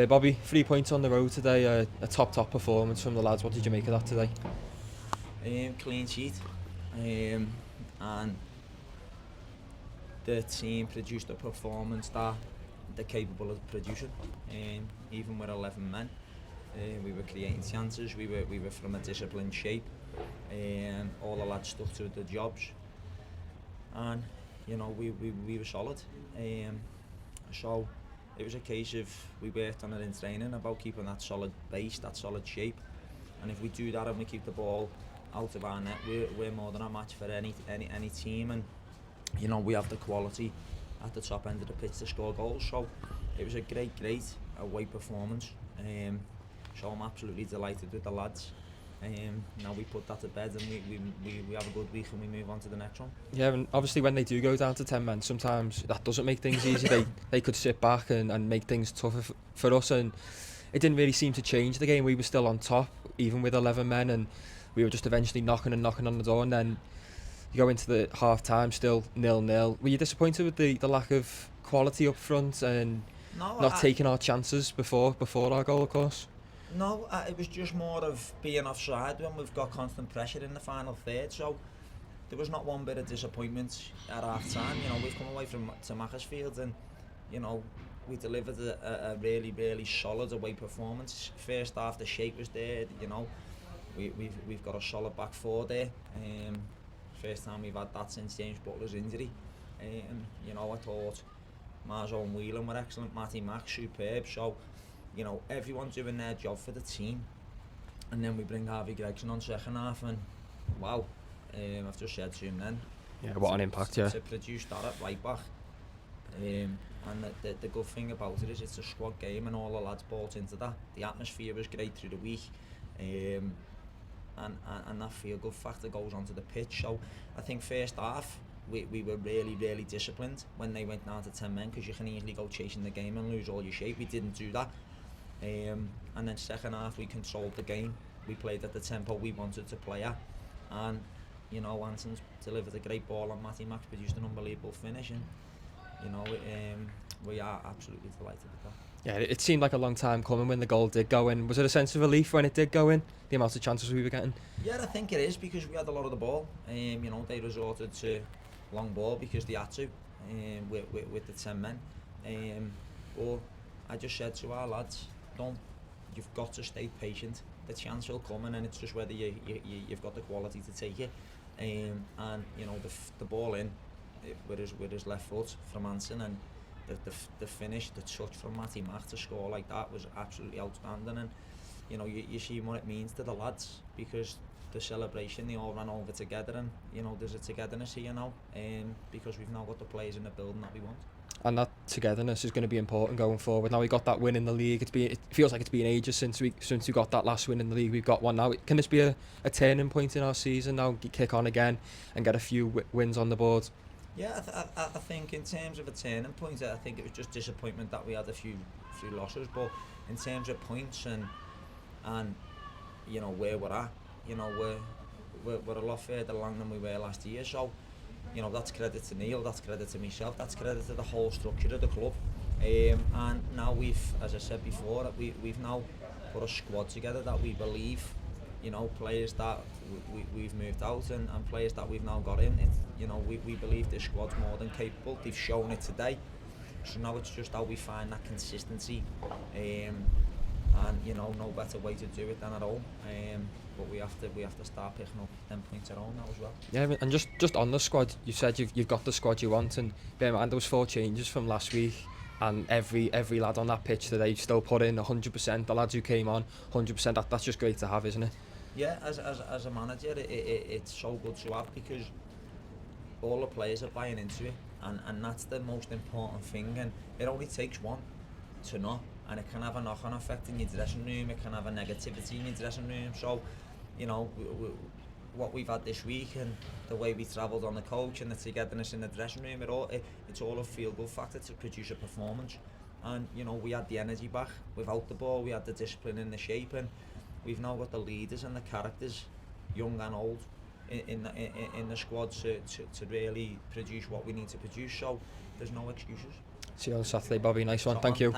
Bobby, 3 points on the road today, a top performance from the lads. What did you make of that today? Clean sheet, and the team produced a performance that they're capable of producing. Even with 11 men, we were creating chances. We were from a disciplined shape. All the lads stuck to their jobs, and we were solid. So it was a case of we worked on it in training about keeping that solid base, that solid shape, and if we do that and we keep the ball out of our net, we're more than a match for any team, and we have the quality at the top end of the pitch to score goals. So it was a great away performance. So I'm absolutely delighted with the lads. Now we put that to bed and we have a good week and we move on to the next one. Yeah, and obviously when they do go down to 10 men, sometimes that doesn't make things easy. They could sit back and make things tougher for us, and it didn't really seem to change the game. We were still on top, even with 11 men, and we were just eventually knocking on the door, and then you go into the half time still 0-0. Were you disappointed with the lack of quality up front and not taking our chances before our goal, of course? No, it was just more of being offside when we've got constant pressure in the final third. So there was not one bit of disappointment at half time. We've come away to Macclesfield and we delivered a really solid away performance. First half the shape was there. We've got a solid back four there. First time we've had that since James Butler's injury. I thought Marzo and Whelan were excellent. Matty Mack superb. So everyone's doing their job for the team, and then we bring Harvey Gregson on second half, and wow, I've just said to him then. Yeah, what an impact, yeah. To produce that at right back, and the good thing about it is it's a squad game, and all the lads bought into that. The atmosphere was great through the week, and that feel-good factor goes onto the pitch. So I think first half we were really disciplined when they went down to 10 men, because you can easily go chasing the game and lose all your shape. We didn't do that. And then second half we controlled the game. We played at the tempo we wanted to play at, and Anson's delivered a great ball and Matty Max produced an unbelievable finish, and we are absolutely delighted with that. Yeah, it seemed like a long time coming when the goal did go in. Was it a sense of relief when it did go in, the amount of chances we were getting? Yeah, I think it is, because we had a lot of the ball. They resorted to long ball because they had to, with the 10 men. But I just said to our lads, you've got to stay patient. The chance will come, and it's just whether you've got the quality to take it. And the ball in with his left foot from Anson, and the finish, the touch from Matty Mack to score like that was absolutely outstanding. And you see what it means to the lads, because the celebration, they all ran over together, and there's a togetherness here now, because we've now got the players in the building that we want. And that togetherness is going to be important going forward. Now we got that win in the league. It feels like it's been ages since we got that last win in the league. We've got one now. Can this be a turning point in our season now? Kick on again and get a few wins on the board. Yeah, I think in terms of a turning point, I think it was just disappointment that we had a few losses. But in terms of points and where we're at, we're a lot further along than we were last year. So that's credit to Neil, that's credit to myself, that's credit to the whole structure of the club. And now we've, as I said before, we've now put a squad together that we believe, players that we've moved out and players that we've now got in. We believe this squad's more than capable. They've shown it today. So now it's just how we find that consistency. And no better way to do it than at all. But we have to start picking up them points at home now as well. Yeah, and just on the squad, you said you've got the squad you want, and bear in mind there was 4 changes from last week, and every lad on that pitch today still put in 100%. The lads who came on 100%. That's just great to have, isn't it? Yeah, as a manager, it's so good to have, because all the players are buying into it, and that's the most important thing. And it only takes one to not, and it can have a knock-on effect in your dressing room. It can have a negativity in your dressing room. So what we've had this week, and the way we travelled on the coach, and the togetherness in the dressing room, it's all a feel-good factor to produce a performance. And we had the energy back without the ball. We had the discipline in the shape, and we've now got the leaders and the characters, young and old, in the squad to really produce what we need to produce. So there's no excuses. See you on Saturday, Bobby. Nice one. Thank you.